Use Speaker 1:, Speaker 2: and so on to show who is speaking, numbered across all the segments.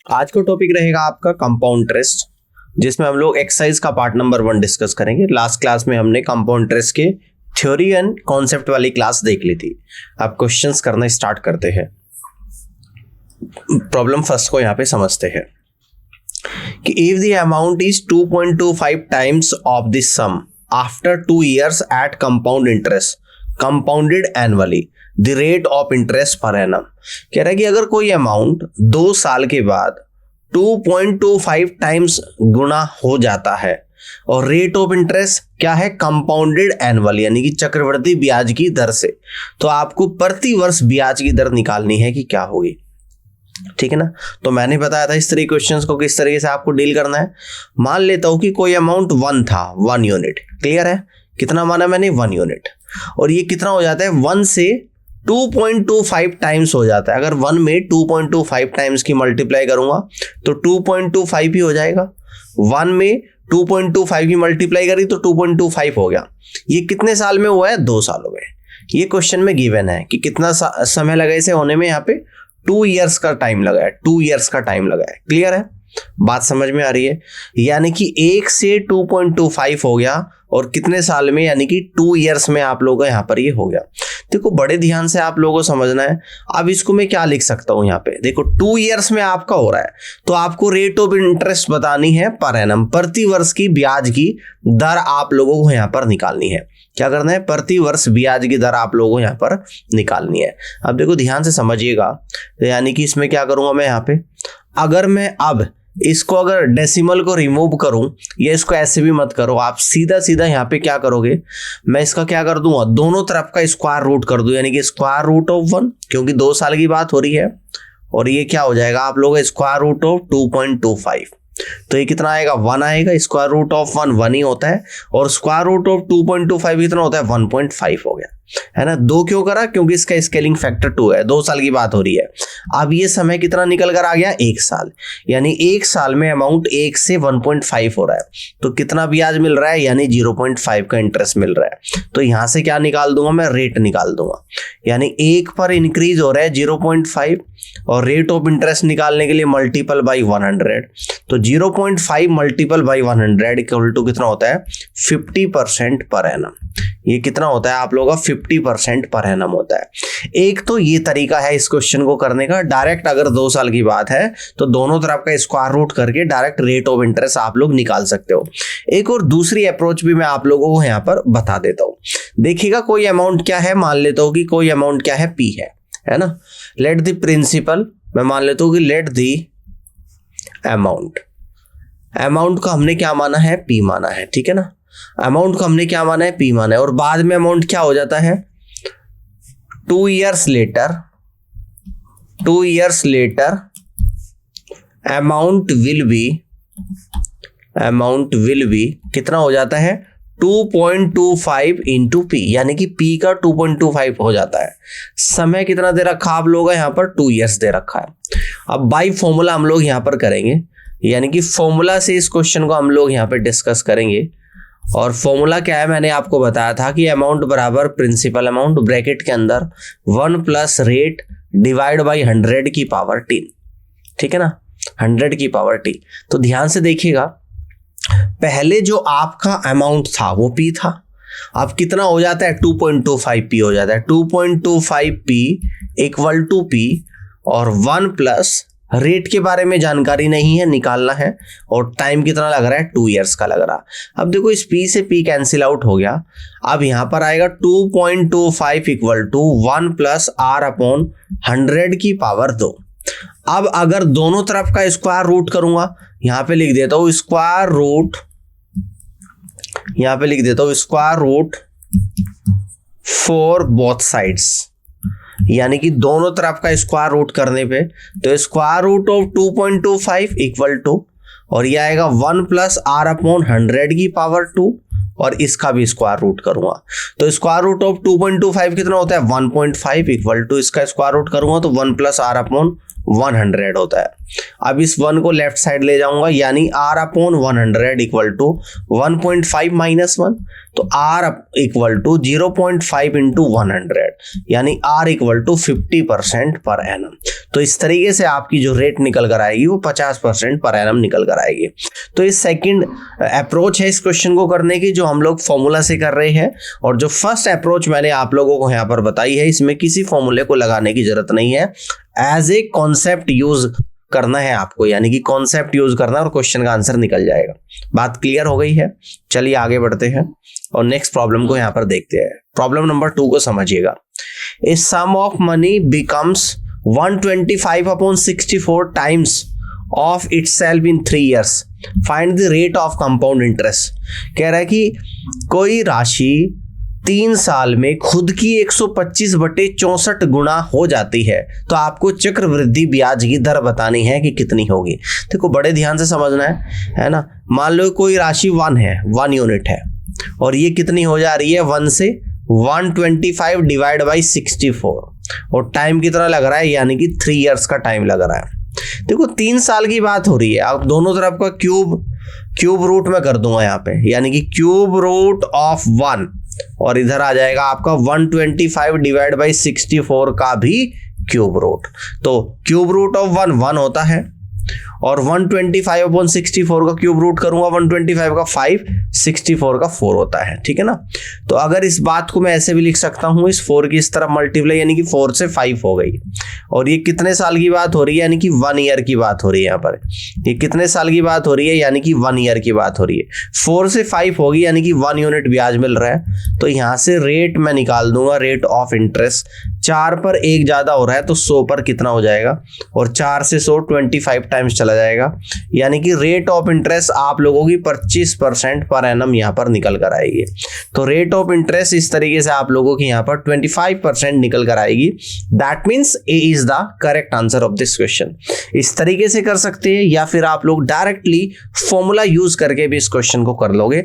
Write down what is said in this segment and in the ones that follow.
Speaker 1: आज का टॉपिक रहेगा आपका कंपाउंड इंटरेस्ट, जिसमें हम लोग एक्सरसाइज का पार्ट नंबर 1 डिस्कस करेंगे। लास्ट क्लास में हमने कंपाउंड इंटरेस्ट के थ्योरी एंड कॉन्सेप्ट वाली क्लास देख ली थी। अब क्वेश्चंस करना स्टार्ट करते हैं। प्रॉब्लम फर्स्ट को यहाँ पे समझते हैं कि if the amount is 2.25 times of the sum after 2 years at compound interest compounded annually the rate of interest per annum. कह रहा है कि अगर कोई अमाउंट 2 साल के बाद 2.25 टाइम्स गुना हो जाता है और रेट ऑफ इंटरेस्ट क्या है, कंपाउंडेड एनुअल यानी कि चक्रवृद्धि ब्याज की दर से, तो आपको प्रति वर्ष ब्याज की दर निकालनी है कि क्या होगी। ठीक है ना। तो मैंने बताया था इस तरह क्वेश्चंस को किस तरीके से आपको डील करना है। मान लेता हूं कि कोई अमाउंट 1 था, 1 यूनिट। क्लियर है। कितना माना मैंने, 1 यूनिट। और ये कितना हो जाता है, 1 से 2.25 टाइम्स हो जाता है। अगर 1 में 2.25 टाइम्स की मल्टीप्लाई करूंगा तो 2.25 ही हो जाएगा। 1 में 2.25 की मल्टीप्लाई करी तो 2.25 हो गया। ये कितने साल में हुआ है, 2 सालों में। ये क्वेश्चन में गिवन है कि कितना समय लगा इसे होने में। यहाँ पे 2 years का टाइम लगा है, 2 years का टाइम लगा है। क्लियर है, बात समझ में आ रही है। यानी कि 1 से 2.25 हो गया और कितने साल में, यानी कि 2 years में आप लोगों का यहाँ पर ये हो गया। देखो बड़े ध्यान से आप लोगों को समझना है। अब इसको मैं क्या लिख सकता हूँ, यहाँ पे देखो 2 years में आपका हो रहा है तो आपको रेट ऑफ इंटरेस्ट बतानी है पर एनम, प्रति वर्ष की ब्याज की दर आप लोगों को यहाँ पर निकालनी है। क्या करना है, प्रति वर्ष ब्याज की दर आप लोगों को यहाँ पर निकालनी है। अब देखो ध्यान से समझिएगा। यानी कि इसमें क्या करूंगा मैं, यहाँ पे अगर मैं अब इसको अगर डेसिमल को रिमूव करूं, या इसको ऐसे भी मत करो, आप सीधा सीधा यहाँ पे क्या करोगे, मैं इसका क्या कर दूंगा, दोनों तरफ का स्क्वायर रूट कर दूं, यानी कि स्क्वायर रूट ऑफ 1, क्योंकि 2 साल की बात हो रही है। और ये क्या हो जाएगा आप लोगों का, स्क्वायर रूट ऑफ 2.25। तो ये कितना आएगा, 1 आएगा। स्क्वायर रूट ऑफ 1 ही होता है और स्क्वायर रूट ऑफ 2.25 कितना होता है, 1.5 हो गया, है ना। 2 क्यों करा, क्योंकि इसका स्केलिंग फैक्टर 2 है। 2 साल की बात हो रही है। अब ये समय कितना निकल कर आ गया, 1 साल। यानी 1 साल में अमाउंट 1 से 1.5 हो रहा है तो कितना ब्याज मिल रहा है, यानी 0.5 का इंटरेस्ट मिल रहा है। तो यहां से क्या निकाल दूंगा मैं, रेट निकाल दूंगा। यानी 1 पर इंक्रीज हो रहा है 0.5 और रेट ऑफ इंटरेस्ट निकालने के लिए मल्टीपल बाई 100। तो 0.5 मल्टीपल बाई 100 इक्वल टू कितना होता है, 50% पर एनम। ये कितना होता है आप लोगों का, 50% पर एनम होता है। एक तो ये तरीका है इस क्वेश्चन को करने का। डायरेक्ट अगर 2 साल की बात है तो दोनों तरफ का स्क्वायर रूट करके डायरेक्ट रेट ऑफ इंटरेस्ट आप लोग निकाल सकते हो। एक और दूसरी अप्रोच भी मैं आप लोगों को यहाँ पर बता देता हूँ। देखिएगा कोई अमाउंट क्या है, मान लेता हूँ कि कोई अमाउंट क्या है, P है ना। लेट द प्रिंसिपल, मैं मान लेता हूँ कि लेट द अमाउंट का हमने क्या माना है, P माना है। ठीक है ना। अमाउंट का हमने क्या माना है, P माना है। और बाद में अमाउंट क्या हो जाता है, 2 years later amount will be कितना हो जाता है, 2.25 इंटू P, यानी कि P का 2.25 हो जाता है। समय कितना दे रखा आप लोगों का यहाँ पर, 2 years दे रखा है। अब बाई फॉर्मूला हम लोग यहाँ पर करेंगे, यानी कि फॉर्मूला से इस क्वेश्चन को हम लोग यहाँ पे डिस्कस करेंगे। और फॉर्मूला क्या है, मैंने आपको बताया था कि अमाउंट बराबर प्रिंसिपल अमाउंट ब्रैकेट के अंदर 1 प्लस रेट डिवाइड बाई 100 की पावर 10। ठीक है ना, 100 की पावर 10। तो ध्यान से देखिएगा, पहले जो आपका अमाउंट था वो P था। अब कितना हो जाता है, 2.25 P हो जाता है। 2.25 P इक्वल टू P और 1 प्लस रेट के बारे में जानकारी नहीं है, निकालना है। और टाइम कितना लग रहा है, 2 years का लग रहा। अब देखो इस P से P कैंसिल आउट हो गया। अब यहां पर आएगा 2.25 equal to 1 plus R upon 100 की पावर 2। अब अगर दोनों तरफ का स्क्वायर रूट करूंगा, यहां पे लिख देता हूं स्क्वायर रूट, यहां पे लिख देता हूं square root for both sides, यानी कि दोनों तरफ का स्क्वायर रूट करने पे तो square root of 2.25 equal to, और ये आएगा 1 प्लस R अपॉन 100 की पावर 2 और इसका भी स्क्वायर रूट करूंगा तो स्क्वायर रूट ऑफ 2.25 कितना होता है, 1.5 इक्वल टू इसका स्क्वायर रूट करूंगा तो 1 प्लस R अपॉन 100 होता है। अब इस 1 को लेफ्ट साइड ले जाऊंगा, यानी r upon 100 equal to 1.5 minus 1, तो r इक्वल टू 0.5 इंटू 100, यानी r equal to 50% per annum. तो इस तरीके से आपकी जो रेट निकल कर आएगी वो 50% पर एनम निकल कर आएगी। तो ये सेकंड अप्रोच है इस क्वेश्चन को करने की, जो हम लोग फॉर्मूला से कर रहे हैं। और जो फर्स्ट अप्रोच मैंने आप लोगों को यहाँ पर बताई है, इसमें किसी फॉर्मूले को लगाने की जरूरत नहीं है, एज ए कॉन्सेप्ट यूज करना है आपको, यानी कि कॉन्सेप्ट यूज करना और क्वेश्चन का आंसर निकल जाएगा। बात क्लियर हो गई है? चलिए आगे बढ़ते हैं और नेक्स्ट प्रॉब्लम को यहाँ पर देखते हैं। प्रॉब्लम नंबर 2 को समझिएगा। A sum of money becomes 125 upon 64 times of itself in 3 years. Find the rate of compound interest. कह रहा है कि कोई राशि 3 साल में खुद की 125/64 गुना हो जाती है, तो आपको चक्रवृद्धि ब्याज की दर बतानी है कि कितनी होगी। देखो बड़े ध्यान से समझना है ना। मान लो कोई राशि 1 है, 1 यूनिट है, और ये कितनी हो जा रही है 1 से 125 डिवाइड बाई 64, और टाइम कितना लग रहा है, यानी कि 3 इयर्स का टाइम लग रहा है। देखो 3 साल की बात हो रही है, आप दोनों तरफ का क्यूब रूट में कर दूंगा यहाँ पे, यानी कि क्यूब रूट ऑफ 1, और इधर आ जाएगा आपका 125 डिवाइड बाई 64 का भी क्यूब रूट। तो क्यूब रूट ऑफ 1 होता है, और 125 अपॉन 64 का क्यूब रूट करूंगा, 125 का 5, 64 का 4 होता है, ठीक है ना। तो अगर इस बात को मैं ऐसे भी लिख सकता हूं, इस 4 की इस तरफ मल्टीप्लाई, यानी कि 4 से 5 हो गई। और ये कितने साल की बात हो रही है, यानी कि 1 ईयर की बात हो रही है। यहाँ पर ये कितने साल की बात हो रही है, यानी कि 1 ईयर की बात हो रही है। 4 से 5 होगी, यानी कि 1 यूनिट ब्याज मिल रहा है। तो यहाँ से रेट मैं निकाल दूंगा, रेट ऑफ इंटरेस्ट। 4 पर 1 ज्यादा हो रहा है, तो 100 पर कितना हो जाएगा, और 4 से 100 25 टाइम्स चला जाएगा, यानी कि रेट ऑफ इंटरेस्ट आप लोगों की 25% पर एनम यहाँ पर निकल कर आएगी। तो रेट ऑफ इंटरेस्ट इस तरीके से आप लोगों की यहाँ पर 25% निकल कर आएगी। That means A is the correct answer of this question. इस तरीके से कर सकते हैं, या फिर आप लोग डायरेक्टली फॉर्मूला यूज करके भी इस क्वेश्चन को कर लोगे,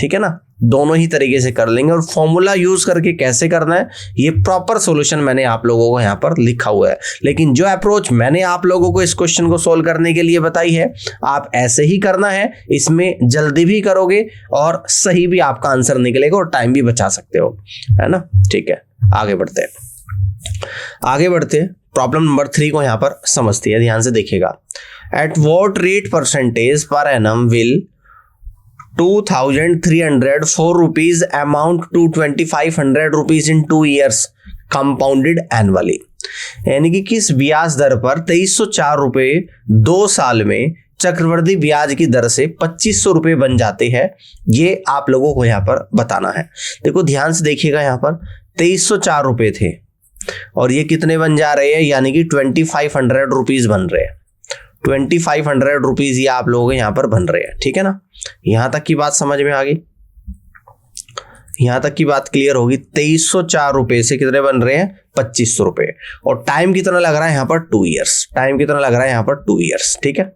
Speaker 1: ठीक है ना। दोनों ही तरीके से कर लेंगे। और फॉर्मूला यूज करके कैसे करना है, ये प्रॉपर सॉल्यूशन मैंने आप लोगों को यहाँ पर लिखा हुआ है। लेकिन जो अप्रोच मैंने आप लोगों को इस क्वेश्चन को सोल्व करने के लिए बताई है, आप ऐसे ही करना है। इसमें जल्दी भी करोगे और सही भी आपका आंसर निकलेगा, और टाइम भी बचा सकते हो, है ना। ठीक है, आगे बढ़ते हैं। प्रॉब्लम नंबर 3 को यहाँ पर समझते हैं, ध्यान से देखिएगा। At what rate percentage per annum will 2,304 rupees amount to 2,500 rupees in 2 years compounded annually. यानी कि किस ब्याज दर पर 2,304 रुपए 2 साल में चक्रवृद्धि ब्याज की दर से 2,500 रुपए बन जाते हैं, ये आप लोगों को यहाँ पर बताना है। देखो ध्यान से देखिएगा, यहाँ पर 2,304 रुपए थे, और ये कितने बन जा रहे हैं, यानी कि 2,500 रुपीज बन रहे हैं। 2,500 रुपीज ये आप लोग यहाँ पर बन रहे हैं, ठीक है ना। यहां तक की बात समझ में आ गई, यहां तक की बात क्लियर होगी। 2,304 रुपए से कितने बन रहे हैं, 2,500 रुपए। और टाइम कितना लग रहा है यहाँ पर, 2 इयर्स। टाइम कितना लग रहा है यहाँ पर, 2 इयर्स, ठीक है।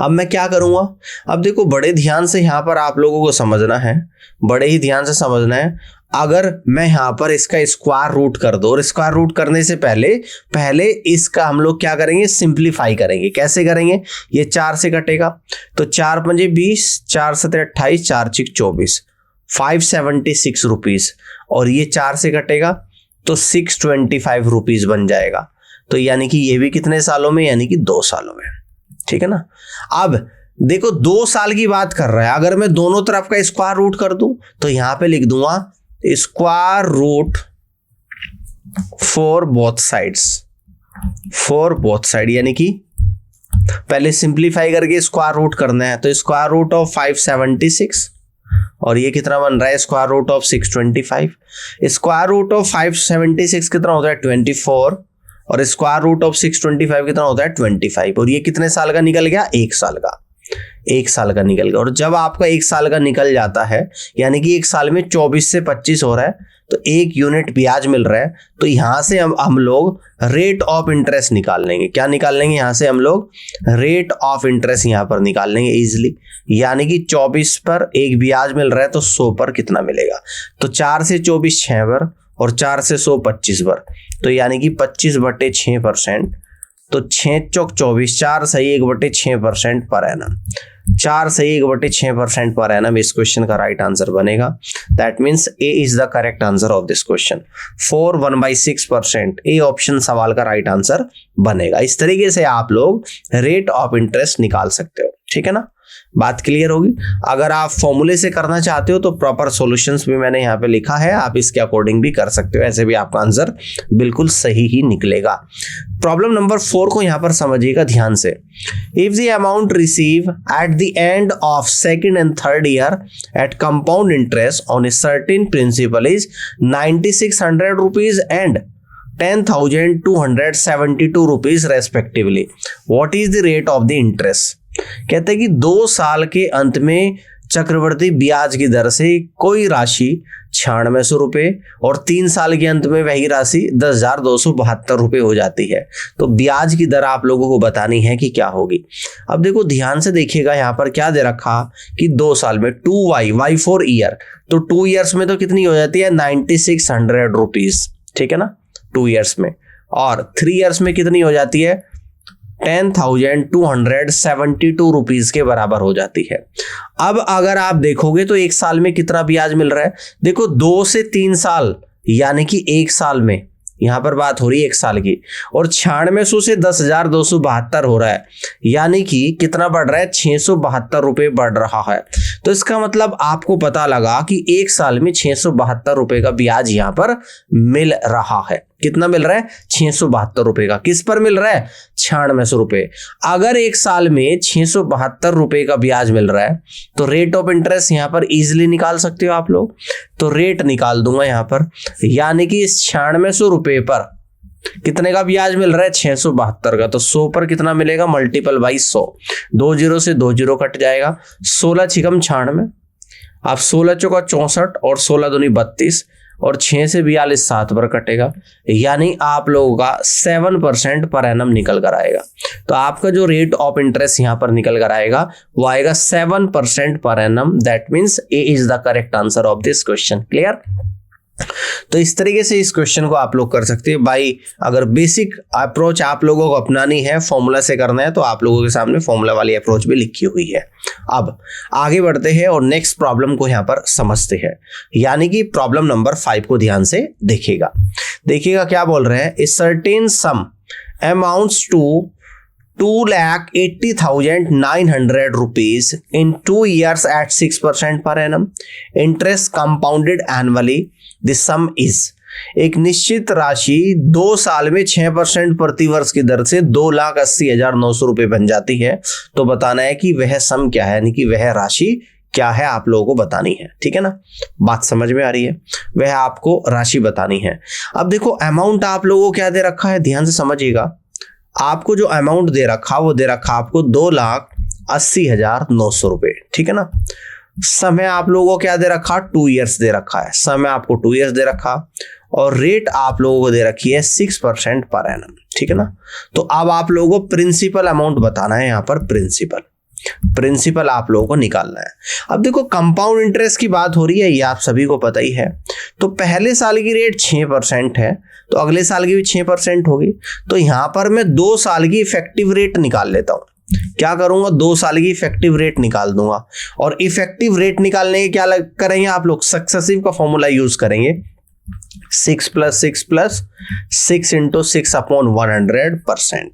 Speaker 1: अब मैं क्या करूंगा, अब देखो बड़े ध्यान से यहाँ पर आप लोगों को समझना है, बड़े ही ध्यान से समझना है। अगर मैं यहाँ पर इसका स्क्वायर रूट कर दो, और स्क्वायर रूट करने से पहले इसका हम लोग क्या करेंगे, सिंप्लीफाई करेंगे। कैसे करेंगे, ये 4 से कटेगा, तो 4 पंजे 20, 4 सत्ते 28, 4 छिक 24, 576 रुपीज। और ये 4 से कटेगा तो 625 रुपीज बन जाएगा। तो यानी कि ये भी कितने सालों में, यानी कि 2 सालों में, ठीक है ना। अब देखो 2 साल की बात कर रहा है, अगर मैं दोनों तरफ का स्क्वायर रूट कर दूं, तो यहां पे लिख दूंगा square root for both side, यानी कि पहले सिंप्लीफाई करके स्क्वायर रूट करना है। तो स्क्वायर रूट ऑफ 576, और ये कितना बन रहा है, square root of 625। Square root of 576 कितना होता है, 24, और स्क्वायर रूट ऑफ 625 कितना होता है, 25। और ये कितने साल का निकल गया, 1 साल का। 1 साल का निकल गया। और जब आपका 1 साल का निकल जाता है, यानी कि 1 साल में 24 से 25 हो रहा है, तो 1 यूनिट ब्याज मिल रहा है। तो यहां से हम लोग रेट ऑफ इंटरेस्ट निकाल लेंगे। क्या निकाल लेंगे, यहां से हम लोग रेट ऑफ इंटरेस्ट यहां पर निकाल लेंगे इजीली। यानी कि 24 पर 1 ब्याज मिल रहा है, तो 100 पर कितना मिलेगा। तो 4 से 24 6 बार, और 4 से 100 25 बार। तो यानी कि 25/6% तो 6 चौक 24, 4 सही 1/6% पर एनम, 4 सही 1/6% पर एनम इस क्वेश्चन का राइट आंसर बनेगा। That means A is the correct answer of this question. 4 1/6% A option सवाल का राइट आंसर बनेगा। इस तरीके से आप लोग रेट ऑफ इंटरेस्ट निकाल सकते हो, ठीक है ना। बात क्लियर होगी। अगर आप फॉर्मूले से करना चाहते हो तो प्रॉपर सॉल्यूशंस भी मैंने यहाँ पे लिखा है, आप इसके अकॉर्डिंग भी कर सकते हो, ऐसे भी आपका आंसर बिल्कुल सही ही निकलेगा। प्रॉब्लम नंबर 4 को यहाँ पर समझिएगा ध्यान से। If the amount receive at the end of second and third year at compound interest on a certain principal is 9600 rupees and 10,272 rupees respectively, what is the rate of the interest. कहते हैं कि 2 साल के अंत में चक्रवृद्धि ब्याज की दर से कोई राशि 9600 रुपये और 3 साल के अंत में वही राशि 10,272 रुपये हो जाती है। तो ब्याज की दर आप लोगों को बतानी है कि क्या होगी। अब देखो ध्यान से देखिएगा, यहाँ पर क्या दे रखा कि 2 साल में 2y, y फॉर ईयर, तो 2 ईयर्स में तो कितनी हो जाती है 9600 रुपीज, ठीक है ना 2 ईयर्स में, और 3 ईयर्स में कितनी हो जाती है 10,272 रुपीज के बराबर हो जाती है। अब अगर आप देखोगे तो 1 साल में कितना ब्याज मिल रहा है, देखो 2 से 3 साल यानी कि 1 साल में, यहां पर बात हो रही है 1 साल की, और 9600 से 10,272 हो रहा है, यानी कि कितना बढ़ रहा है 672 रुपये बढ़ रहा है। तो इसका मतलब आपको पता लगा कि 1 साल में 672 रुपये का ब्याज यहां पर मिल रहा है। कितना मिल रहा है 672 रुपये का। किस पर मिल रहा है 9600 रुपये। अगर 1 साल में 672 रुपये का ब्याज मिल रहा है तो रेट ऑफ इंटरेस्ट यहां पर इजीली निकाल सकते हो आप लोग। तो रेट निकाल दूंगा यहां पर, यानी कि इस 9600 रुपये पर कितने का ब्याज मिल रहा है 672 का, तो 100 पर कितना मिलेगा मल्टीपल बाई 100, 2 जीरो से 2 जीरो कट जाएगा, 16 छिकम 96, अब 16 चौका 64 और 16 दूनी 32 और 6 से 42 7 पर कटेगा, यानी आप लोगों का 7% पर एनम निकल कर आएगा। तो आपका जो रेट ऑफ इंटरेस्ट यहां पर निकल कर आएगा वो आएगा 7% per annum. That means A is the correct answer of this question. Clear. तो इस तरीके से इस क्वेश्चन को आप लोग कर सकते हैं भाई। अगर बेसिक अप्रोच आप लोगों को अपनानी है, फॉर्मूला से करना है, तो आप लोगों के सामने फॉर्मूला वाली अप्रोच भी लिखी हुई है। अब आगे बढ़ते हैं और नेक्स्ट प्रॉब्लम को यहां पर समझते हैं, यानी कि प्रॉब्लम नंबर 5 को ध्यान से देखिएगा। देखिएगा क्या बोल रहे हैं। A certain sum amounts to 2,80,900 rupees in 2 years at 6% per annum. Interest compounded annually. The sum is, एक निश्चित राशि 2 साल में 6% प्रति वर्ष की दर से 2,80,900 रुपये बन जाती है। तो बताना है कि वह सम क्या है, यानी कि वह राशि क्या है, आप लोगों को बतानी है। ठीक है ना, बात समझ में आ रही है। वह आपको राशि बतानी है। अब देखो अमाउंट आप लोगों को क्या दे रखा है, ध्यान से समझिएगा। आपको जो अमाउंट दे रखा वो दे रखा आपको 2,80,900 रुपये। ठीक है ना। समय आप लोगों को क्या दे रखा 2 ईयर्स दे रखा है। समय आपको 2 ईयर्स दे रखा और रेट आप लोगों को दे रखी है 6% पर एनम। ठीक है ना। तो अब आप लोगों को प्रिंसिपल अमाउंट बताना है। यहाँ पर प्रिंसिपल आप लोगों को निकालना है। अब देखो कंपाउंड इंटरेस्ट की बात हो रही है, ये आप सभी को पता ही है। तो पहले साल की रेट 6% है, तो अगले साल की भी 6% होगी। तो यहां पर मैं 2 साल की इफेक्टिव रेट निकाल लेता हूं। क्या करूंगा 2 साल की इफेक्टिव रेट निकाल दूंगा। और इफेक्टिव रेट निकालने के क्या करेंगे आप लोग, सक्सेसिव का फॉर्मूला यूज करेंगे। 6 + 6 + 6 × 6/100%।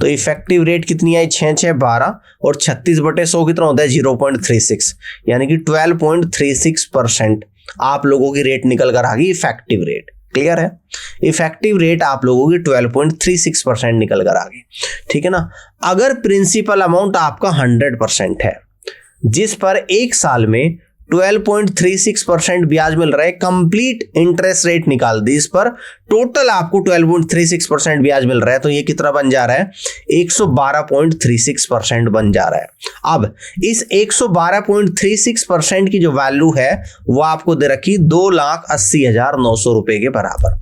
Speaker 1: तो इफेक्टिव रेट कितनी आई 6 6 12 और 36/100 कितना होता है 0.36, यानी कि 12.36% आप लोगों की रेट निकल कर आ गई इफेक्टिव रेट। क्लियर है। इफेक्टिव रेट आप लोगों की 12.36% निकल कर आ गई। ठीक है ना। अगर प्रिंसिपल अमाउंट आपका 100% है, जिस पर 1 साल में 12.36% ब्याज मिल रहा है, कंप्लीट इंटरेस्ट रेट निकाल दी, इस पर टोटल आपको 12.36% ब्याज मिल रहा है, तो ये कितना बन जा रहा है 112.36% बन जा रहा है। अब इस 112.36% की जो वैल्यू है वो आपको दे रखी 2,80,900 रुपए के बराबर।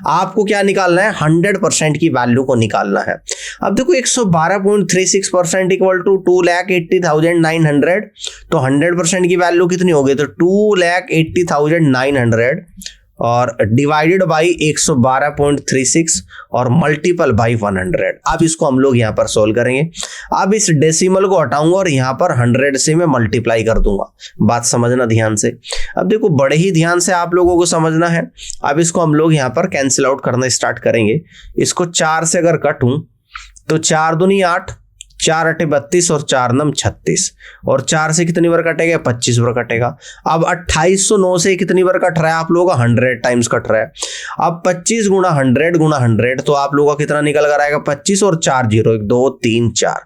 Speaker 1: आपको क्या निकालना है 100% की वैल्यू को निकालना है। अब देखो 112.36% इक्वल टू 2,80,900, तो 100% की वैल्यू कितनी हो गई, तो 2,80,900 और डिवाइडेड बाई 112.36 और मल्टीपल बाई 100। अब इसको हम लोग यहाँ पर सोल्व करेंगे। अब इस डेसिमल को हटाऊंगा और यहाँ पर 100 से मैं मल्टीप्लाई कर दूंगा। बात समझना ध्यान से। अब देखो बड़े ही ध्यान से आप लोगों को समझना है। अब इसको हम लोग यहाँ पर कैंसिल आउट करना स्टार्ट करेंगे। इसको 4 से अगर कटूं तो 4 दूनी 8, 4 8 32 और 4 9 36 और 4 से कितनी बार कटेगा? 25 बार कटेगा। अब 2809 से कितनी बार कट रहा है आप लोगों का? 100 टाइम्स कट रहा है। अब 25 गुणा 100 तो आप लोगों का कितना निकल कर आएगा? 25 और 4 0 1 2 3 4,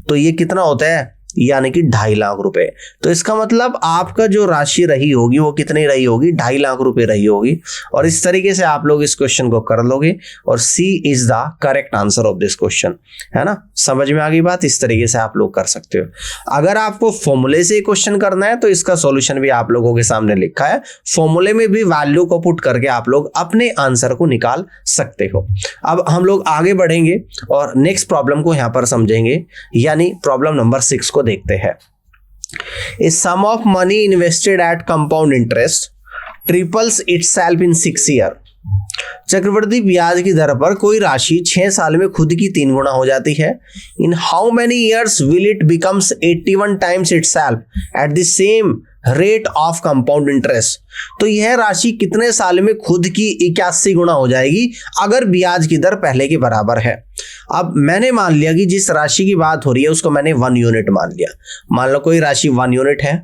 Speaker 1: तो ये कितना होता है? यानी कि 2.5 लाख रुपए। तो इसका मतलब आपका जो राशि रही होगी वो कितनी रही होगी? 2.5 लाख रुपए रही होगी। और इस तरीके से आप लोग इस क्वेश्चन को कर लोगे और C is the correct answer of this question, है ना। समझ में आ गई बात? इस तरीके से आप लोग कर सकते हो। अगर आपको फॉर्मूले से क्वेश्चन करना है तो इसका सॉल्यूशन भी आप लोगों के सामने लिखा है। फॉर्मूले में भी वैल्यू को पुट करके आप लोग अपने आंसर को निकाल सकते हो। अब हम लोग आगे बढ़ेंगे और नेक्स्ट प्रॉब्लम को यहां पर समझेंगे, यानी प्रॉब्लम नंबर 6 को देखते हैं। A sum of money invested at compound interest triples itself in 6 years. चक्रवृद्धि ब्याज की दर पर कोई राशि 6 साल में खुद की 3 गुना हो जाती है। In how many years will it becomes 81 times itself at the same rate of compound interest. तो यह राशि कितने साल में खुद की 81 गुना हो जाएगी अगर ब्याज की दर पहले के बराबर है। अब मैंने मान लिया कि जिस राशि की बात हो रही है उसको मैंने 1 यूनिट मान लिया। मान लो कोई राशि 1 यूनिट है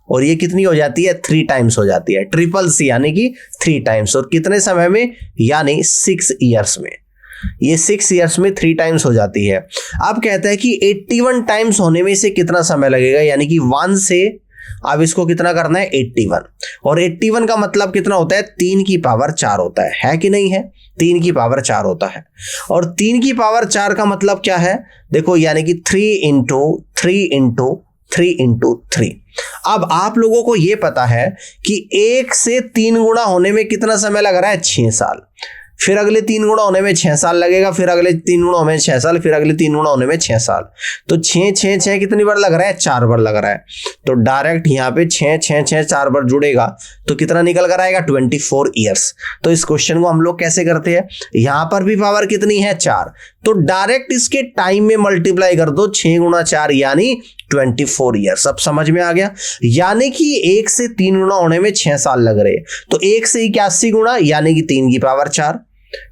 Speaker 1: और ये कितनी हो जाती है? 3 टाइम्स हो जाती है। ट्रिपल सी यानी कि 3 टाइम्स। और कितने समय में? यानी 6 ईयर्स में। ये 6 ईयर्स में 3 टाइम्स हो जाती है। अब कहता है कि 81 टाइम्स होने में से कितना समय लगेगा, यानी कि 1 से अब इसको कितना करना है? 81। और 81 का मतलब कितना होता है? 3 की पावर 4 होता है कि नहीं है? 3 की पावर 4 होता है। और 3 की पावर 4 का मतलब क्या है? देखो, यानी कि 3 इंटू 3 इंटू 3 इंटू 3। अब आप लोगों को यह पता है कि 1 से 3 गुणा होने में कितना समय लग रहा है? 6 साल। फिर अगले 3 गुणा होने में 6 साल लगेगा, फिर अगले 3 गुणा होने में 6 साल, फिर अगले 3 गुणा होने में 6 साल। तो 6 6 6 कितनी बार लग रहा है? 4 बार लग रहा है। तो डायरेक्ट यहाँ पे 6 6 6 4 बार जुड़ेगा तो कितना निकल कर आएगा? 24 ईयर्स। तो इस क्वेश्चन को हम लोग कैसे करते हैं? यहाँ पर भी पावर कितनी है? 4। तो डायरेक्ट इसके टाइम में मल्टीप्लाई कर दो, 6 गुणा 4 यानी 24 ईयर्स। अब समझ में आ गया? यानी कि 1 से 3 गुणा होने में 6 साल लग रहे हैं। तो 1 से 81 गुणा यानी कि 3 की पावर 4,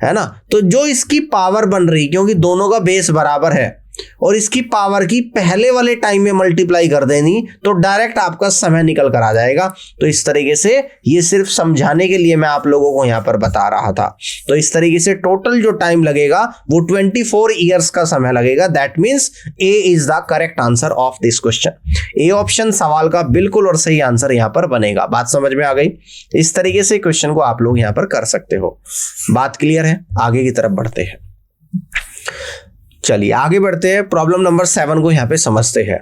Speaker 1: है ना। तो जो इसकी पावर बन रही, क्योंकि दोनों का बेस बराबर है और इसकी पावर की पहले वाले टाइम में मल्टीप्लाई कर देनी, तो डायरेक्ट आपका समय निकल कर आ जाएगा। तो इस तरीके से ये सिर्फ समझाने के लिए मैं आप लोगों को यहां पर बता रहा था। तो इस तरीके से टोटल जो टाइम लगेगा वो 24 ईयर्स का समय लगेगा। That means A is the correct answer of this question. A option सवाल का बिल्कुल और सही आंसर यहां पर बनेगा। बात समझ में आ गई? इस तरीके से क्वेश्चन को आप लोग यहां पर कर सकते हो। बात क्लियर है? आगे की तरफ बढ़ते हैं। चलिए आगे बढ़ते हैं। प्रॉब्लम नंबर 7 को यहां पे समझते हैं।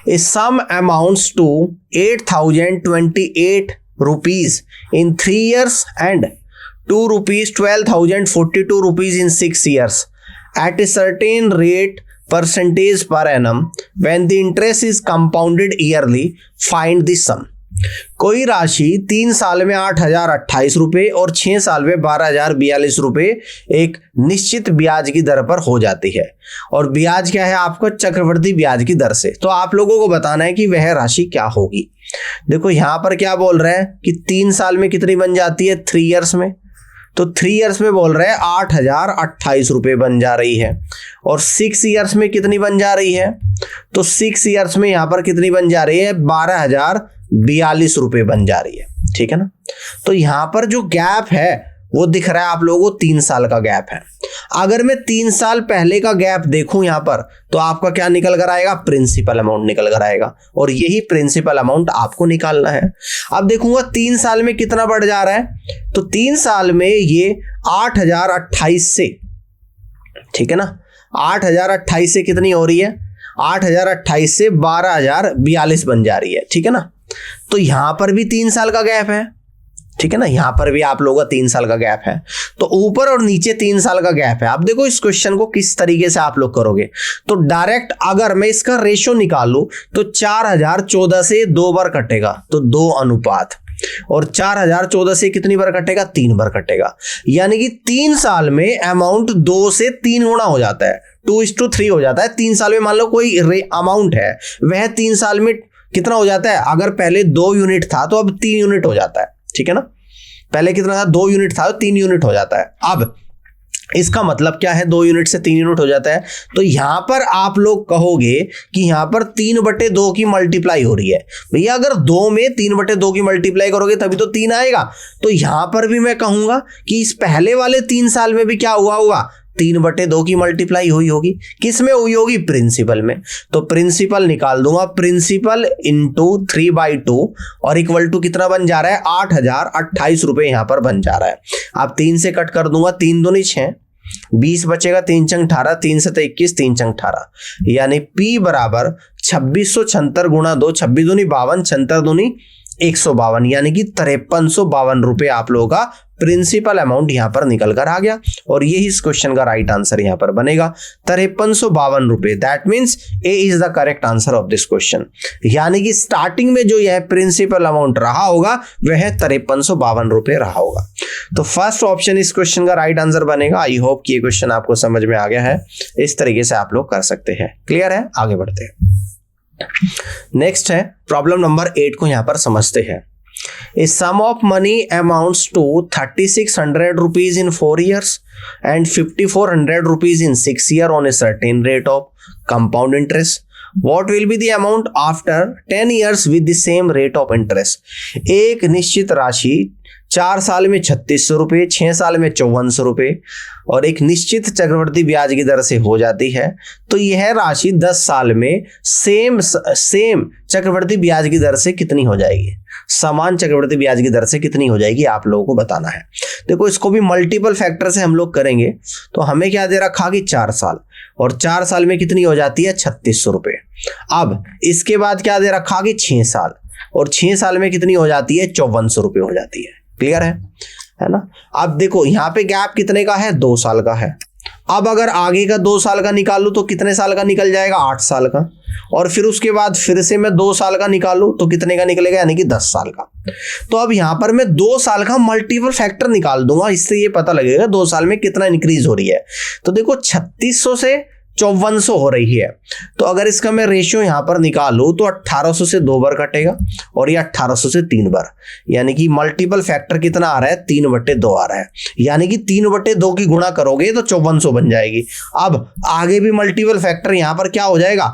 Speaker 1: A sum amounts to 8028 rupees in 3 years and ₹12,042 rupees in 6 years at a certain rate percentage per annum when the interest is compounded yearly, find the sum। कोई राशि 3 साल में 8,028 रुपए और 6 साल में 12,042 रुपए एक निश्चित ब्याज की दर पर हो जाती है। और ब्याज क्या है आपको? चक्रवृद्धि ब्याज की दर से। तो आप लोगों को बताना है कि वह राशि क्या होगी। देखो यहां पर क्या बोल रहे हैं कि 3 साल में कितनी बन जाती है? 3 ईयर्स में। तो 3 ईयर्स में बोल रहे हैं 8,028 रुपए बन जा रही है। और 6 ईयर्स में कितनी बन जा रही है? तो 6 ईयर्स में यहां पर कितनी बन जा रही है? 12,042 रुपए बन जा रही है। ठीक है ना। तो यहां पर जो गैप है वो दिख रहा है आप लोगों को 3 साल का गैप है। अगर मैं 3 साल पहले का गैप देखूं यहां पर, तो आपका क्या निकल कर आएगा? प्रिंसिपल अमाउंट निकल कर आएगा। और यही प्रिंसिपल अमाउंट आपको निकालना है। अब देखूंगा 3 साल में कितना बढ़ जा रहा है, तो 3 साल में ये 8,028 से, ठीक है ना, 8,028 से कितनी हो रही है? 8,028 से 12,042 बन जा रही है। ठीक है ना। तो यहां पर भी 3 साल का गैप है। ठीक है ना। यहां पर भी आप लोगों का 3 साल का गैप है। तो ऊपर और नीचे 3 साल का गैप है। अब देखो इस क्वेश्चन को किस तरीके से आप लोग करोगे। तो डायरेक्ट अगर मैं इसका रेशो निकालूं तो 4,014 से 2 बार कटेगा, तो 2 अनुपात। और 4014 से कितनी बार कटेगा, 3 बार कटेगा। यानी कि 3 साल में अमाउंट 2 से 3 गुना हो जाता है, 2:3 हो जाता है। 3 साल में मान लो कोई अमाउंट है, वह 3 साल में कितना हो जाता है, अगर पहले 2 यूनिट था तो अब 3 यूनिट हो जाता है, ठीक है ना। पहले कितना था, 2 यूनिट था तो 3 यूनिट हो जाता है। अब इसका मतलब क्या है, 2 यूनिट से 3 यूनिट हो जाता है। तो यहां पर आप लोग कहोगे कि यहां पर 3/2 की मल्टीप्लाई हो रही है। भैया अगर 2 में 3/2 की मल्टीप्लाई करोगे तभी तो 3 आएगा। तो यहां पर भी मैं कहूंगा कि इस पहले वाले 3 साल में भी क्या हुआ होगा, 3/2 की मल्टीप्लाई हुई होगी। किस में हुई होगी, प्रिंसिपल में। तो प्रिंसिपल निकाल दूंगा, प्रिंसिपल इंटू 3/2 और इक्वल टू कितना बन जा रहा है, 8,028 रुपए यहां पर बन जा रहा है। अब 3 से कट कर दूंगा, 3 दूनी 6, 20 बचेगा, 3 चंग 18, 3 से 21, 3 चंग 18, यानी P बराबर 2676 गुणा 2, 26 दूनी 52, 76 दूनी 152, यानी कि 5352 रुपए आप लोगों का प्रिंसिपल अमाउंट यहां पर निकल कर आ गया। और यही इस क्वेश्चन का राइट आंसर यहां पर बनेगा, 5352 रुपए। That means A is the correct answer of this question. यानी कि स्टार्टिंग में जो यह प्रिंसिपल अमाउंट रहा होगा वह 5352 रुपए रहा होगा। तो फर्स्ट ऑप्शन इस क्वेश्चन का राइट आंसर बनेगा। आई होप कि ये क्वेश्चन आपको समझ में आ गया है। इस तरीके से आप लोग कर सकते हैं। क्लियर है, आगे बढ़ते हैं। नेक्स्ट है प्रॉब्लम नंबर 8 को यहां पर समझते हैं। A sum of money amounts to 3600 rupees in 4 years and 5400 rupees in 6 years on a certain rate of compound interest. What will be the amount after 10 years with the same rate of interest? एक निश्चित राशि 4 साल में 3600 रुपये, 6 साल में 5400 रुपये और एक निश्चित चक्रवृद्धि ब्याज की दर से हो जाती है। तो यह राशि 10 साल में सेम चक्रवृद्धि ब्याज की दर से कितनी हो जाएगी, समान चक्रवृद्धि ब्याज की दर से कितनी हो जाएगी, आप लोगों को बताना है। देखो इसको भी मल्टीपल फैक्टर से हम लोग करेंगे। तो हमें क्या दे रखा कि 4 साल, और 4 साल में कितनी हो जाती है, 3600 रुपये। अब इसके बाद क्या दे रखा कि 6 साल, और 6 साल में कितनी हो जाती है, 5400 रुपये हो जाती है। क्लियर है ना। अब देखो यहाँ पे गैप कितने का है, 2 साल का है। अब अगर आगे का 2 साल का निकालूं तो कितने साल का निकल जाएगा, 8 साल का। और फिर उसके बाद फिर से मैं 2 साल का निकालूं तो कितने का निकलेगा, यानी कि 10 साल का। तो अब यहां पर मैं 2 साल का मल्टीपल फैक्टर निकाल दूंगा, इससे ये पता लगेगा 2 साल में कितना इंक्रीज हो रही है। तो देखो 3600 से 5400 हो रही है। तो अगर इसका मैं रेशियो यहां पर निकालूं तो 1800 से 2 बार कटेगा और ये 1800 से 3 बार, यानी कि मल्टीपल फैक्टर कितना आ रहा है, 3/2 आ रहा है। यानी कि 3/2 की गुणा करोगे तो 5400 बन जाएगी। अब आगे भी मल्टीपल फैक्टर यहां पर क्या हो जाएगा,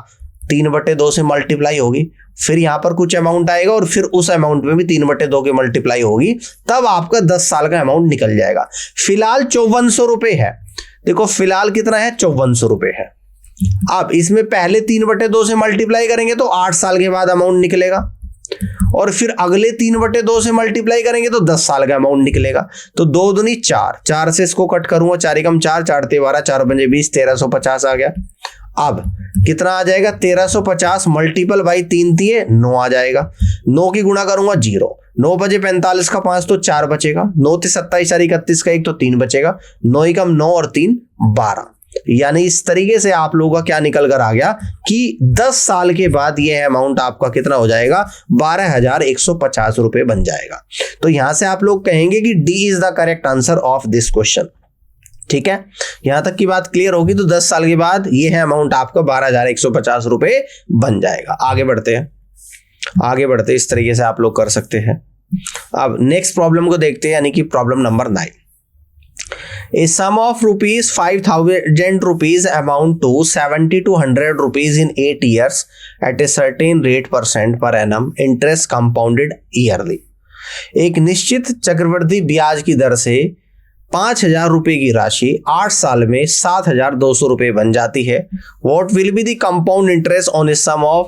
Speaker 1: 3/2 से मल्टीप्लाई होगी, फिर यहां पर कुछ अमाउंट आएगा और फिर उस अमाउंट में भी 3/2 की मल्टीप्लाई होगी, तब आपका 10 साल का अमाउंट निकल जाएगा। फिलहाल 5400 रुपए है। देखो फिलहाल कितना है, 5400 रुपए है। अब इसमें पहले 3/2 से मल्टीप्लाई करेंगे तो 8 साल के बाद अमाउंट निकलेगा, और फिर अगले 3/2 से मल्टीप्लाई करेंगे तो 10 साल का अमाउंट निकलेगा। तो 2 दूनी 4, 4 से इसको कट करूंगा, 4 एकम 4, 4 ते 12, 4 पंजे 20, 1350 आ गया। अब कितना आ जाएगा, 1350 मल्टीपल बाई 3 दिए 9 आ जाएगा। 9 की गुणा करूंगा 0, 9 बजे 45 का 5 तो 4 बचेगा, 9 ते 27, 4 31 का 1 तो 3 बचेगा, 9 एकम 9 और 3 12। यानी इस तरीके से आप लोगों का क्या निकल कर आ गया कि 10 साल के बाद यह अमाउंट आपका कितना हो जाएगा, 12,150 रुपए बन जाएगा। तो यहां से आप लोग कहेंगे कि D is the correct answer of this question. ठीक है, यहां तक की बात क्लियर होगी। तो 10 साल के बाद यह है अमाउंट आपका 12,150 रुपए बन जाएगा। आगे बढ़ते हैं, इस तरीके से आप लोग कर सकते हैं। अब नेक्स्ट प्रॉब्लम को देखते हैं, यानी कि problem number 9। A sum of rupees 5,000 rupees amount to 70 to 100 rupees in 8 years at a certain rate % per annum interest compounded yearly। एक निश्चित चक्रवृद्धि ब्याज की दर से 5,000 रुपए की राशि 8 साल में 7,200 रुपए बन जाती है। What will be the compound interest on a sum of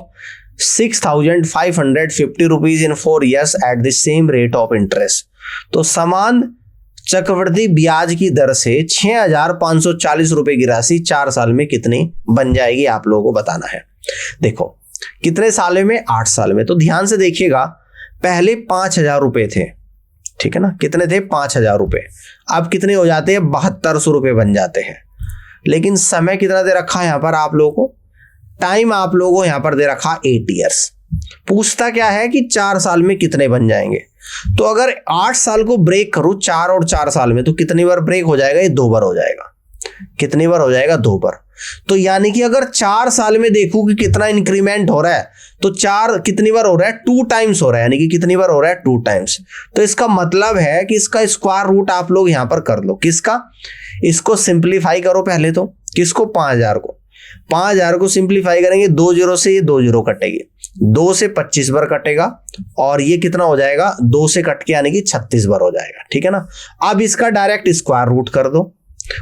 Speaker 1: 6,550 rupees in 4 years at the same rate of interest। तो समान चक्रवृद्धि ब्याज की दर से 6,540 रुपए की राशि 4 साल में कितनी बन जाएगी, आप लोगों को बताना है। देखो कितने साल में, 8 साल में। तो ध्यान से देखिएगा, पहले 5,000 रुपए थे, ठीक है ना, कितने थे, 5,000 रुपए। अब कितने हो जाते हैं, 7,200 रुपए बन जाते हैं। लेकिन समय कितना दे रखा है यहाँ पर आप लोगों को, टाइम आप लोगों को यहाँ पर दे रखा 8 ईयर्स। पूछता क्या है कि 4 साल में कितने बन जाएंगे। तो अगर 8 साल को ब्रेक करूं 4 और 4 साल में, तो कितनी बार ब्रेक हो जाएगा? ये 2 बार हो जाएगा। कितनी बार हो जाएगा? 2 बार। तो यानी कि अगर 4 साल में देखूं कि कितना इंक्रीमेंट हो रहा है, तो 4 कितनी बार हो रहा है? 2 टाइम्स हो रहा है। यानी कि कितनी बार हो रहा है? 2 टाइम्स। तो इसका मतलब है कि इसका स्क्वायर रूट आप लोग यहां पर कर लो। किसका? इसको सिंप्लीफाई करो पहले तो। किसको? 5000 को। 5000 को सिंप्लीफाई करेंगे, 2 जीरो से ये 2 जीरो कटेगी, 2 से 25 बार कटेगा, और ये कितना हो जाएगा? 2 से कट के यानी कि 36 बार हो जाएगा। ठीक है ना। अब इसका डायरेक्ट स्क्वायर रूट कर दो,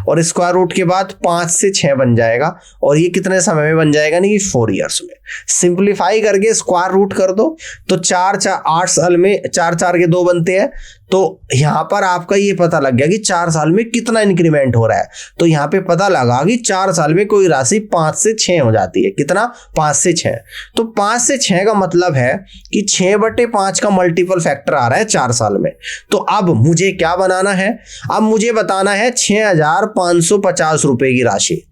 Speaker 1: और स्क्वायर रूट के बाद 5 से 6 बन जाएगा, और ये कितने समय में बन जाएगा? नहीं, 4 ईयर्स में। सिंप्लीफाई करके स्क्वायर रूट कर दो, तो 8 साल में 4 4 के 2 बनते हैं। तो यहां पर आपका ये पता लग गया कि 4 साल में कितना इंक्रीमेंट हो रहा है। तो यहां पे पता लगा कि 4 साल में कोई राशि 5 से 6 हो जाती है। कितना? 5 से 6। तो 5 से 6 का मतलब है कि 6/5 का मल्टीपल फैक्टर आ रहा है 4 साल में। तो अब मुझे क्या बनाना है? अब मुझे बताना है 6550 रुपए की राशि।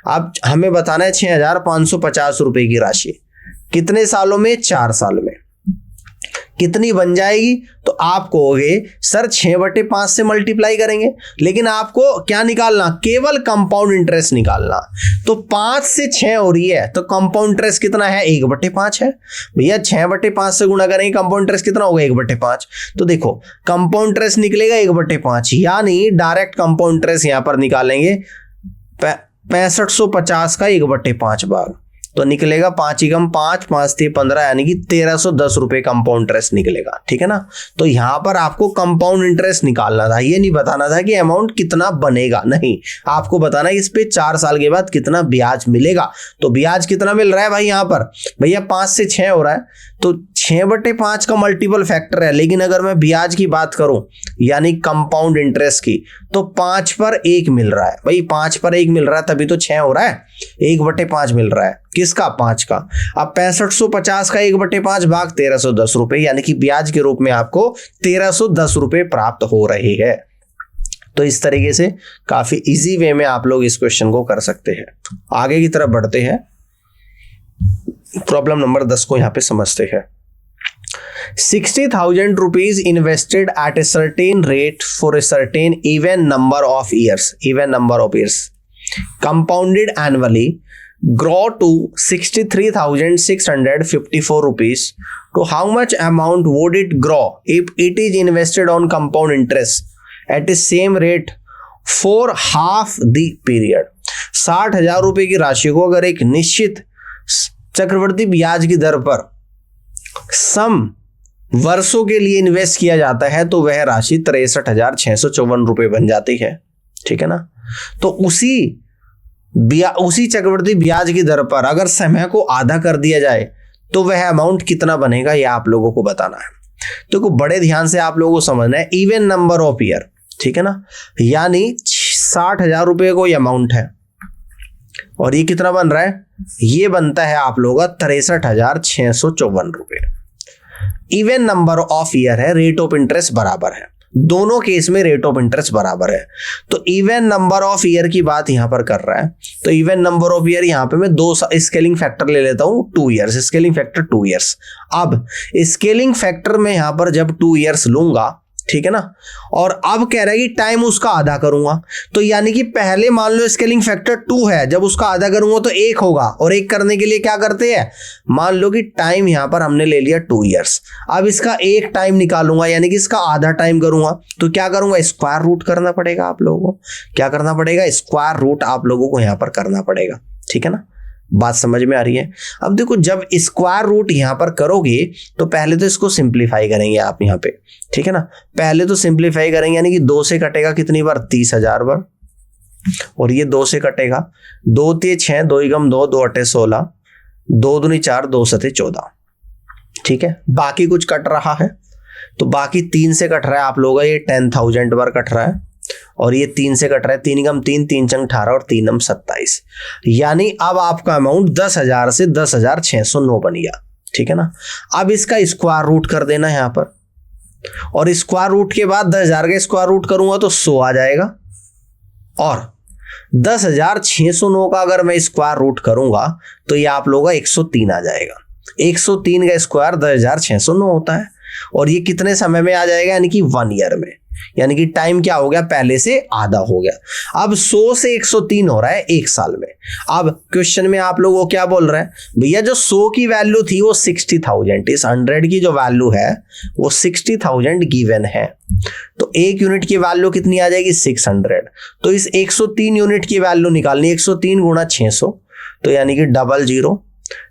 Speaker 1: अब हमें बताना है 6550 रुपए की राशि कितने सालों में? 4 साल में। कितनी बन जाएगी? तो आप कहोगे सर 6/5 से मल्टीप्लाई करेंगे, लेकिन आपको क्या निकालना? केवल कंपाउंड इंटरेस्ट निकालना। तो 5 से 6 हो रही है, तो कंपाउंड इंटरेस्ट कितना है? 1/5 है। भैया 6/5 से गुणा करेंगे, कंपाउंड इंटरेस्ट कितना होगा? 1/5। तो देखो कंपाउंड इंटरेस्ट निकलेगा 1/5, यानी डायरेक्ट कंपाउंड इंटरेस्ट यहां पर निकालेंगे 6550 का 1/5 भाग, तो निकलेगा 5 एकम 5, 5 3 15, यानी कि 1310 रुपए कंपाउंड इंटरेस्ट निकलेगा। ठीक है ना। तो यहां पर आपको कंपाउंड इंटरेस्ट निकालना था, ये नहीं बताना था कि अमाउंट कितना बनेगा। नहीं, आपको बताना है इस पे 4 साल के बाद कितना ब्याज मिलेगा। तो ब्याज कितना मिल रहा है भाई? यहां पर भैया 5 से 6 हो रहा है, तो 6/5 का मल्टीपल फैक्टर है। लेकिन अगर मैं ब्याज की बात करूं, यानी कंपाउंड इंटरेस्ट की, तो 5 पर 1 मिल रहा है। भाई 5 पर 1 मिल रहा है, तभी तो 6 हो रहा है। 1/5 मिल रहा है। किसका? 5 का। अब 6550 का 1/5 भाग 1310 रुपए, यानी कि ब्याज के रूप में आपको 1310 रुपए प्राप्त हो रहे हैं। तो इस तरीके से काफी इजी वे में आप लोग इस क्वेश्चन को कर सकते हैं। आगे की तरफ बढ़ते हैं, प्रॉब्लम नंबर 10 को यहां पे समझते हैं। 60,000 rupees invested at a certain rate for a certain even number of years, compounded annually, grow to 63,654 rupees. To how much amount would it grow if it is invested on compound interest at the same rate for half the period? 60,000 रुपए की राशि को अगर एक निश्चित चक्रवृद्धि ब्याज की दर पर सम वर्षों के लिए इन्वेस्ट किया जाता है, तो वह राशि 63,654 रुपए बन जाती है। ठीक है ना। तो उसी चक्रवृद्धि ब्याज की दर पर अगर समय को आधा कर दिया जाए, तो वह अमाउंट कितना बनेगा, यह आप लोगों को बताना है। तो बड़े ध्यान से आप लोगों को समझना है, इवन नंबर ऑफ ईयर। ठीक है ना। यानी 60,000 रुपए को अमाउंट है, और ये कितना बन रहा है? ये बनता है आप लोगों का 63,654 रुपए। इवन नंबर ऑफ ईयर है, रेट ऑफ इंटरेस्ट बराबर है, दोनों केस में रेट ऑफ इंटरेस्ट बराबर है। तो इवन नंबर ऑफ ईयर की बात यहां पर कर रहा है, तो इवन नंबर ऑफ ईयर यहां पे मैं 2 स्केलिंग फैक्टर ले लेता हूं, 2 ईयर्स, स्केलिंग फैक्टर 2 ईयर्स। अब स्केलिंग फैक्टर में यहां पर जब 2 ईयर्स लूंगा, ठीक है ना, और अब कह रहा है कि टाइम उसका आधा करूंगा, तो यानी कि पहले मान लो स्केलिंग फैक्टर 2 है, जब उसका आधा करूंगा तो 1 होगा, और 1 करने के लिए क्या करते हैं? मान लो कि टाइम यहां पर हमने ले लिया 2 ईयर्स। अब इसका 1 टाइम निकालूंगा, यानी कि इसका आधा टाइम करूंगा, तो क्या करूंगा? स्क्वायर रूट करना पड़ेगा आप लोगों को। क्या करना पड़ेगा? स्क्वायर रूट आप लोगों को यहां पर करना पड़ेगा। ठीक है ना, बात समझ में आ रही है? अब देखो, जब स्क्वायर रूट यहां पर करोगे, तो पहले तो इसको सिंप्लीफाई करेंगे आप यहां पे। ठीक है ना, पहले तो सिंप्लीफाई करेंगे, यानी कि 2 से कटेगा कितनी बार? 30,000 बार, और ये 2 से कटेगा, 2 3 6, 2 एकम 2, 2 8 16, 2 दूनी 4, 2 7 14। ठीक है, बाकी कुछ कट रहा है, तो बाकी 3 से कट रहा है आप लोगों का, ये 10,000 बार कट रहा है, और ये 3 से कट रहा है, 3 एकम 3, 3 चंग 18, और 3 नम 27। यानी अब आपका अमाउंट 10,000 से 10,609 बन गया। ठीक है ना। अब इसका स्क्वायर रूट कर देना यहां पर, और स्क्वायर रूट के बाद 10,000 का स्क्वायर रूट करूंगा तो 100 आ जाएगा, और 10,609 का अगर मैं स्क्वायर रूट करूंगा तो ये आप लोगों का 103 आ जाएगा। 103 का स्क्वायर 10,609 होता है। और ये कितने समय में आ जाएगा, यानी कि 1 ईयर में, यानी कि टाइम क्या हो गया, पहले से आधा हो गया। अब 100 से 103 हो रहा है 1 साल में। अब क्वेश्चन में आप लोगों को क्या बोल रहे हैं, भैया जो 100 की वैल्यू थी वो 60,000, इस 100 की जो वैल्यू है वो 60,000 गिवन है, तो 1 यूनिट की वैल्यू कितनी आ जाएगी, 600। तो इस 103 यूनिट की वैल्यू निकालनी, 103 गुणा 600, तो यानी कि 00,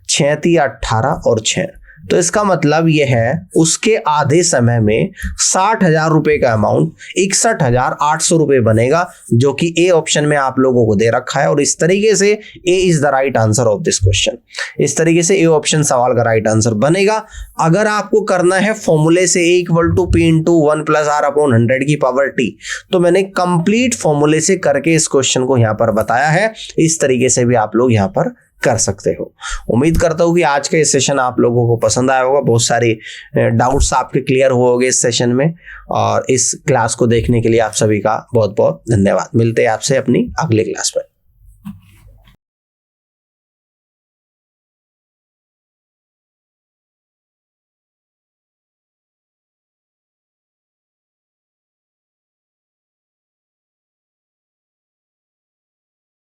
Speaker 1: 6 × 18 और 6, तो इसका मतलब यह है उसके आधे समय में 60,000 रुपए का अमाउंट 61,800 रुपए बनेगा, जो कि ए ऑप्शन में आप लोगों को दे रखा है। और इस तरीके से A is the right answer of this question. इस तरीके से ए ऑप्शन सवाल का राइट आंसर बनेगा। अगर आपको करना है फॉर्मूले से A = P × 1 + R/100 की पावर t, तो मैंने कंप्लीट फॉर्मूले से करके इस क्वेश्चन को यहाँ पर बताया है। इस तरीके से भी आप लोग यहाँ पर कर सकते हो। उम्मीद करता हूँ कि आज का ये सेशन आप लोगों को पसंद आया होगा, बहुत सारे डाउट्स आपके क्लियर होंगे इस सेशन में, और इस क्लास को देखने के लिए आप सभी का बहुत बहुत धन्यवाद। मिलते हैं आपसे अपनी अगले क्लास में।